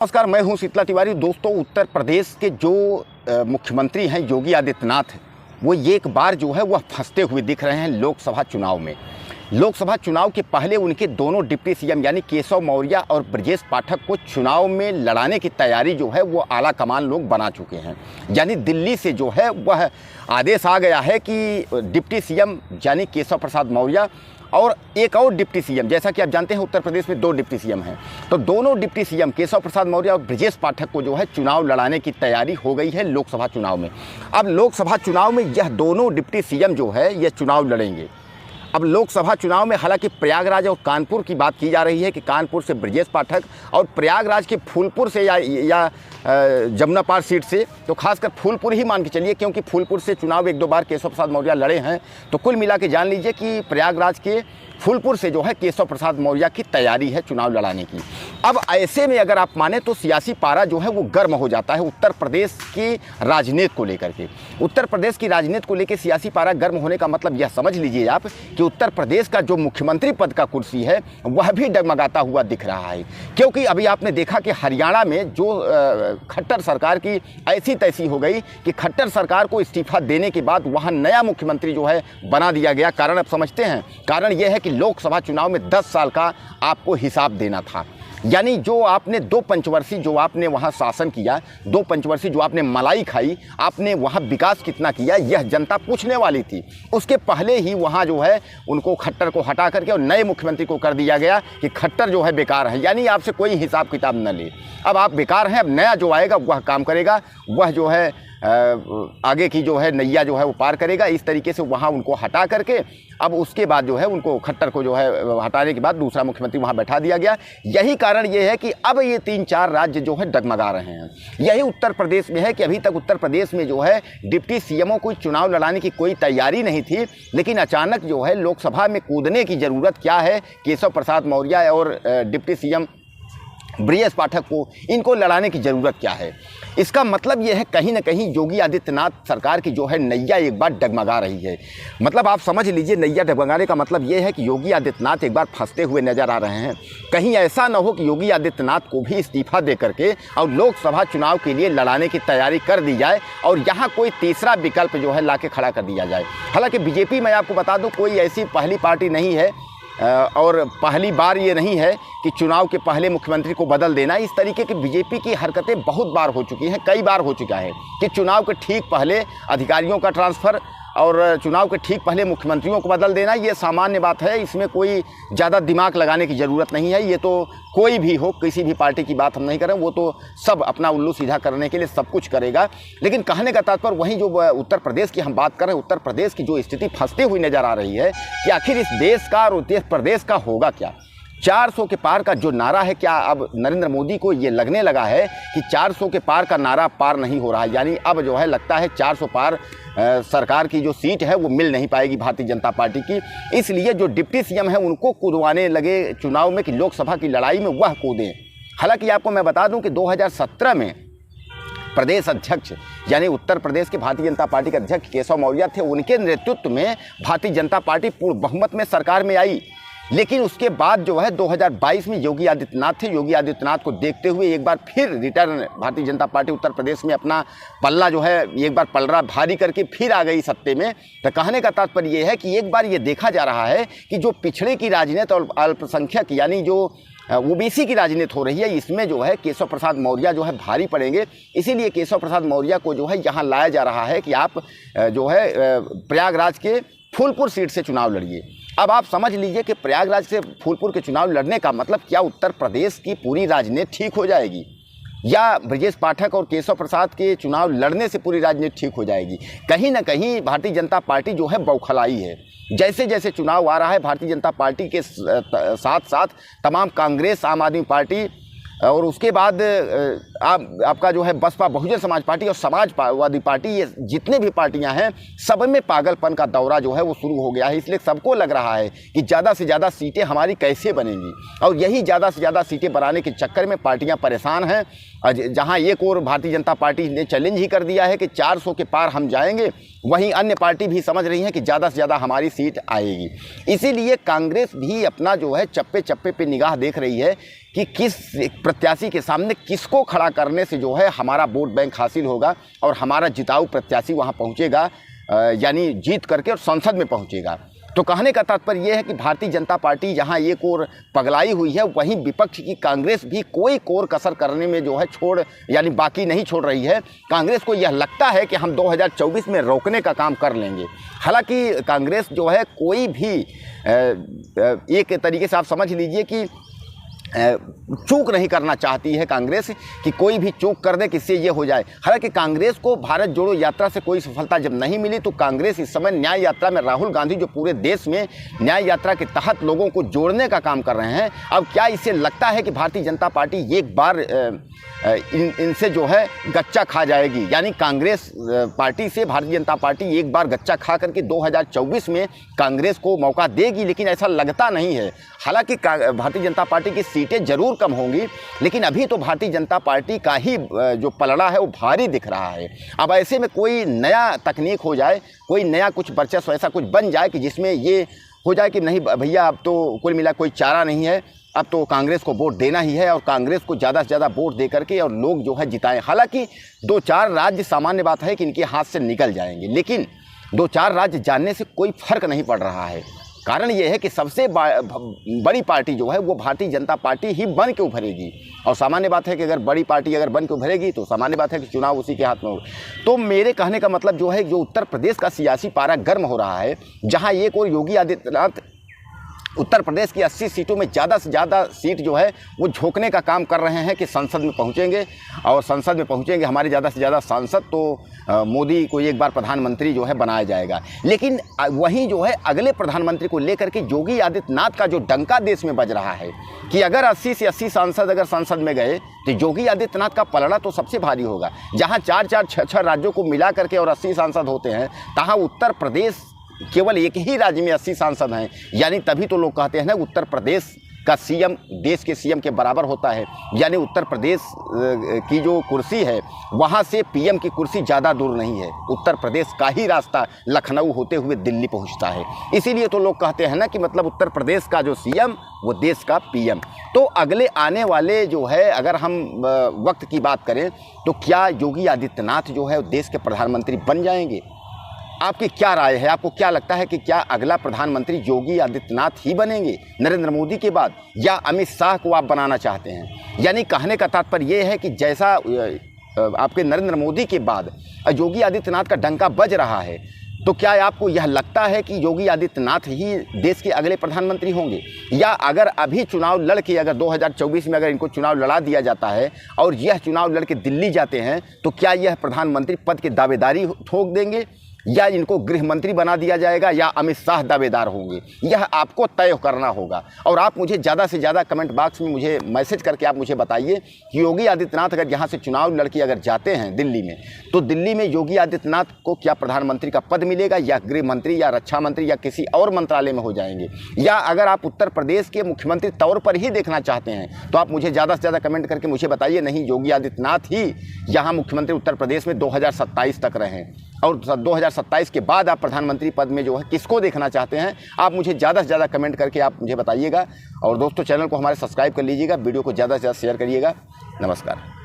नमस्कार, मैं हूं शीतला तिवारी। दोस्तों, उत्तर प्रदेश के जो मुख्यमंत्री हैं योगी आदित्यनाथ, वो एक बार जो है वह फंसते हुए दिख रहे हैं लोकसभा चुनाव में। लोकसभा चुनाव के पहले उनके दोनों डिप्टी सीएम यानी केशव मौर्य और ब्रजेश पाठक को चुनाव में लड़ाने की तैयारी जो है वो आला कमान लोग बना चुके हैं। यानी दिल्ली से जो है वह आदेश आ गया है कि डिप्टी सीएम यानी केशव प्रसाद मौर्य और एक और डिप्टी सीएम, जैसा कि आप जानते हैं उत्तर प्रदेश में 2 डिप्टी सीएम हैं, तो दोनों डिप्टी सीएम केशव प्रसाद मौर्य और ब्रजेश पाठक को जो है चुनाव लड़ाने की तैयारी हो गई है लोकसभा चुनाव में। अब लोकसभा चुनाव में यह दोनों डिप्टी सीएम जो है ये चुनाव लड़ेंगे। अब लोकसभा चुनाव में हालांकि प्रयागराज और कानपुर की बात की जा रही है कि कानपुर से ब्रजेश पाठक और प्रयागराज के फूलपुर से या जमुनापार सीट से, तो खासकर फूलपुर ही मान के चलिए, क्योंकि फूलपुर से चुनाव 1-2 बार केशव प्रसाद मौर्य लड़े हैं। तो कुल मिला के जान लीजिए कि प्रयागराज के फूलपुर से जो है केशव प्रसाद मौर्य की तैयारी है चुनाव लड़ाने की। अब ऐसे में अगर आप माने तो सियासी पारा जो है वो गर्म हो जाता है उत्तर प्रदेश की राजनीति को लेकर के। उत्तर प्रदेश की राजनीति को लेकर सियासी पारा गर्म होने का मतलब यह समझ लीजिए आप कि उत्तर प्रदेश का जो मुख्यमंत्री पद का कुर्सी है वह भी डगमगाता हुआ दिख रहा है। क्योंकि अभी आपने देखा कि हरियाणा में जो खट्टर सरकार की ऐसी तैसी हो गई कि खट्टर सरकार को इस्तीफा देने के बाद वहाँ नया मुख्यमंत्री जो है बना दिया गया। कारण आप समझते हैं, कारण यह है कि लोकसभा चुनाव में 10 साल का आपको हिसाब देना था। यानी जो आपने 2 पंचवर्षीय जो आपने वहाँ शासन किया, 2 पंचवर्षीय जो आपने मलाई खाई, आपने वहाँ विकास कितना किया, यह जनता पूछने वाली थी। उसके पहले ही वहाँ जो है उनको खट्टर को हटा करके और नए मुख्यमंत्री को कर दिया गया कि खट्टर जो है बेकार है, यानी आपसे कोई हिसाब किताब न ले। अब आप बेकार हैं, अब नया जो आएगा वह काम करेगा, वह जो है आगे की जो है नैया जो है वो पार करेगा। इस तरीके से वहाँ उनको हटा करके अब उसके बाद जो है उनको खट्टर को जो है हटाने के बाद दूसरा मुख्यमंत्री वहाँ बैठा दिया गया। यही कारण ये है कि अब ये 3-4 राज्य जो है डगमगा रहे हैं। यही उत्तर प्रदेश में है कि अभी तक उत्तर प्रदेश में जो है डिप्टी सीएमओं को चुनाव लड़ाने की कोई तैयारी नहीं थी, लेकिन अचानक जो है लोकसभा में कूदने की ज़रूरत क्या है, केशव प्रसाद मौर्य और डिप्टी सीएम ब्रजेश पाठक को इनको लड़ाने की ज़रूरत क्या है। इसका मतलब यह है कहीं ना कहीं योगी आदित्यनाथ सरकार की जो है नैया एक बार डगमगा रही है। मतलब आप समझ लीजिए, नैया डगमगाने का मतलब यह है कि योगी आदित्यनाथ एक बार फंसते हुए नजर आ रहे हैं। कहीं ऐसा ना हो कि योगी आदित्यनाथ को भी इस्तीफा दे करके और लोकसभा चुनाव के लिए लड़ाने की तैयारी कर दी जाए और यहाँ कोई तीसरा विकल्प जो है ला के खड़ा कर दिया जाए। हालांकि बीजेपी, मैं आपको बता दूँ, कोई ऐसी पहली पार्टी नहीं है और पहली बार ये नहीं है कि चुनाव के पहले मुख्यमंत्री को बदल देना। इस तरीके की बीजेपी की हरकतें बहुत बार हो चुकी हैं, कई बार हो चुका है कि चुनाव के ठीक पहले अधिकारियों का ट्रांसफ़र और चुनाव के ठीक पहले मुख्यमंत्रियों को बदल देना, ये सामान्य बात है। इसमें कोई ज़्यादा दिमाग लगाने की ज़रूरत नहीं है। ये तो कोई भी हो, किसी भी पार्टी की बात हम नहीं कर रहे हैं, वो तो सब अपना उल्लू सीधा करने के लिए सब कुछ करेगा। लेकिन कहने का तात्पर्य वहीं जो उत्तर प्रदेश की हम बात कर रहे हैं, उत्तर प्रदेश की जो स्थिति फंसती हुई नज़र आ रही है कि आखिर इस देश का और उत्तर प्रदेश का होगा क्या। 400 के पार का जो नारा है, क्या अब नरेंद्र मोदी को ये लगने लगा है कि 400 के पार का नारा पार नहीं हो रहा है। यानी अब जो है लगता है 400 पार सरकार की जो सीट है वो मिल नहीं पाएगी भारतीय जनता पार्टी की। इसलिए जो डिप्टी सीएम है उनको कूदवाने लगे चुनाव में कि लोकसभा की लड़ाई में वह कूदें। हालांकि आपको मैं बता दूं कि 2017 में प्रदेश अध्यक्ष यानी उत्तर प्रदेश के भारतीय जनता पार्टी के अध्यक्ष केशव मौर्य थे, उनके नेतृत्व में भारतीय जनता पार्टी पूर्ण बहुमत में सरकार में आई। लेकिन उसके बाद जो है 2022 में योगी आदित्यनाथ थे, योगी आदित्यनाथ को देखते हुए एक बार फिर रिटर्न भारतीय जनता पार्टी उत्तर प्रदेश में अपना पल्ला जो है एक बार पलड़ा भारी करके फिर आ गई सत्ते में। तो कहने का तात्पर्य ये है कि एक बार ये देखा जा रहा है कि जो पिछड़े की राजनीति और अल्पसंख्यक यानी जो ओबीसी की राजनीति हो रही है, इसमें जो है केशव प्रसाद मौर्य जो है भारी पड़ेंगे। इसीलिए केशव प्रसाद मौर्य को जो है यहाँ लाया जा रहा है कि आप जो है प्रयागराज के फूलपुर सीट से चुनाव लड़िए। अब आप समझ लीजिए कि प्रयागराज से फूलपुर के चुनाव लड़ने का मतलब क्या उत्तर प्रदेश की पूरी राजनीति ठीक हो जाएगी या ब्रजेश पाठक और केशव प्रसाद के चुनाव लड़ने से पूरी राजनीति ठीक हो जाएगी। कहीं ना कहीं भारतीय जनता पार्टी जो है बौखलाई है। जैसे जैसे चुनाव आ रहा है, भारतीय जनता पार्टी के साथ साथ तमाम कांग्रेस, आम आदमी पार्टी और उसके बाद आपका जो है बसपा, बहुजन समाज पार्टी और समाजवादी पार्टी, ये जितने भी पार्टियां हैं सब में पागलपन का दौरा जो है वो शुरू हो गया है। इसलिए सबको लग रहा है कि ज़्यादा से ज़्यादा सीटें हमारी कैसे बनेंगी, और यही ज़्यादा से ज़्यादा सीटें बनाने के चक्कर में पार्टियां परेशान हैं। जहां एक और भारतीय जनता पार्टी ने चैलेंज ही कर दिया है कि 400 के पार हम जाएंगे वहीं अन्य पार्टी भी समझ रही हैं कि ज़्यादा से ज़्यादा हमारी सीट आएगी। इसीलिए कांग्रेस भी अपना जो है चप्पे चप्पे पे निगाह देख रही है कि किस प्रत्याशी के सामने किसको खड़ा करने से जो है हमारा वोट बैंक हासिल होगा और हमारा जिताऊ प्रत्याशी वहाँ पहुँचेगा, यानी जीत करके और संसद में पहुँचेगा। तो कहने का तात्पर्य यह है कि भारतीय जनता पार्टी जहां एक ओर पगलाई हुई है, वहीं विपक्ष की कांग्रेस भी कोई कोर कसर करने में जो है यानी बाकी नहीं छोड़ रही है। कांग्रेस को यह लगता है कि हम 2024 में रोकने का काम कर लेंगे। हालांकि कांग्रेस जो है कोई भी एक तरीके से आप समझ लीजिए कि चूक नहीं करना चाहती है कांग्रेस कि कोई भी चूक कर दे किससे ये हो जाए। हालांकि कांग्रेस को भारत जोड़ो यात्रा से कोई सफलता जब नहीं मिली तो कांग्रेस इस समय न्याय यात्रा में राहुल गांधी जो पूरे देश में न्याय यात्रा के तहत लोगों को जोड़ने का काम कर रहे हैं, अब क्या इससे लगता है कि भारतीय जनता पार्टी एक बार इनसे जो है गच्चा खा जाएगी, यानी कांग्रेस पार्टी से भारतीय जनता पार्टी एक बार गच्चा खा करके 2024 में कांग्रेस को मौका देगी, लेकिन ऐसा लगता नहीं है। हालांकि भारतीय जनता पार्टी की सीटें जरूर कम होंगी, लेकिन अभी तो भारतीय जनता पार्टी का ही जो पलड़ा है वो भारी दिख रहा है। अब ऐसे में कोई नया तकनीक हो जाए, कोई नया कुछ वर्चस्व ऐसा कुछ बन जाए कि जिसमें ये हो जाए कि नहीं भैया अब तो कुल मिला कोई चारा नहीं है, अब तो कांग्रेस को वोट देना ही है और कांग्रेस को ज़्यादा से ज़्यादा वोट दे करके और लोग जो है जिताएं। हालांकि 2-4 राज्य सामान्य बात है कि इनके हाथ से निकल जाएंगे, लेकिन 2-4 राज्य जानने से कोई फर्क नहीं पड़ रहा है। कारण ये है कि सबसे बड़ी पार्टी जो है वो भारतीय जनता पार्टी ही बन के उभरेगी, और सामान्य बात है कि अगर बड़ी पार्टी अगर बन के उभरेगी तो सामान्य बात है कि चुनाव उसी के हाथ में होगा। तो मेरे कहने का मतलब जो है, जो उत्तर प्रदेश का सियासी पारा गर्म हो रहा है, जहाँ एक और योगी आदित्यनाथ उत्तर प्रदेश की 80 सीटों में ज़्यादा से ज़्यादा सीट जो है वो झोंकने का काम कर रहे हैं कि संसद में पहुंचेंगे, और संसद में पहुंचेंगे हमारे ज़्यादा से ज़्यादा सांसद, तो मोदी को एक बार प्रधानमंत्री जो है बनाया जाएगा। लेकिन वहीं जो है अगले प्रधानमंत्री को लेकर के योगी आदित्यनाथ का जो डंका देश में बज रहा है कि अगर 80 से 80 सांसद अगर संसद में गए तो योगी आदित्यनाथ का पलड़ा तो सबसे भारी होगा। जहाँ 4-4, 6-6 राज्यों को मिला करके और 80 सांसद होते हैं, तहाँ उत्तर प्रदेश केवल एक ही राज्य में 80 सांसद हैं, यानी तभी तो लोग कहते हैं ना उत्तर प्रदेश का सीएम देश के सीएम के बराबर होता है। यानी उत्तर प्रदेश की जो कुर्सी है वहाँ से पीएम की कुर्सी ज़्यादा दूर नहीं है, उत्तर प्रदेश का ही रास्ता लखनऊ होते हुए दिल्ली पहुँचता है। इसीलिए तो लोग कहते हैं ना कि मतलब उत्तर प्रदेश का जो सीएम वो देश का पीएम। तो अगले आने वाले जो है अगर हम वक्त की बात करें तो क्या योगी आदित्यनाथ जो है देश के प्रधानमंत्री बन जाएंगे? आपकी क्या राय है? आपको क्या लगता है कि क्या अगला प्रधानमंत्री योगी आदित्यनाथ ही बनेंगे नरेंद्र मोदी के बाद, या अमित शाह को आप बनाना चाहते हैं? यानी कहने का तात्पर्य ये है कि जैसा आपके नरेंद्र मोदी के बाद योगी आदित्यनाथ का डंका बज रहा है, तो क्या आपको यह लगता है कि योगी आदित्यनाथ ही देश के अगले प्रधानमंत्री होंगे? या अगर अभी चुनाव लड़ के अगर 2024 में अगर इनको चुनाव लड़ा दिया जाता है और यह चुनाव लड़ के दिल्ली जाते हैं, तो क्या यह प्रधानमंत्री पद की दावेदारी ठोक देंगे, या इनको गृह मंत्री बना दिया जाएगा, या अमित शाह दावेदार होंगे? यह आपको तय करना होगा। और आप मुझे ज़्यादा से ज़्यादा कमेंट बॉक्स में मुझे मैसेज करके आप मुझे बताइए कि योगी आदित्यनाथ अगर यहाँ से चुनाव लड़के अगर जाते हैं दिल्ली में, तो दिल्ली में योगी आदित्यनाथ को क्या प्रधानमंत्री का पद मिलेगा, या गृह मंत्री या रक्षा मंत्री या किसी और मंत्रालय में हो जाएंगे? या अगर आप उत्तर प्रदेश के मुख्यमंत्री तौर पर ही देखना चाहते हैं तो आप मुझे ज़्यादा से ज़्यादा कमेंट करके मुझे बताइए, नहीं योगी आदित्यनाथ ही यहाँ मुख्यमंत्री उत्तर प्रदेश में 2027 तक रहें, और 2027 के बाद आप प्रधानमंत्री पद में जो है किसको देखना चाहते हैं? आप मुझे ज़्यादा से ज़्यादा कमेंट करके आप मुझे बताइएगा। और दोस्तों चैनल को हमारे सब्सक्राइब कर लीजिएगा, वीडियो को ज़्यादा से ज़्यादा शेयर करिएगा। नमस्कार।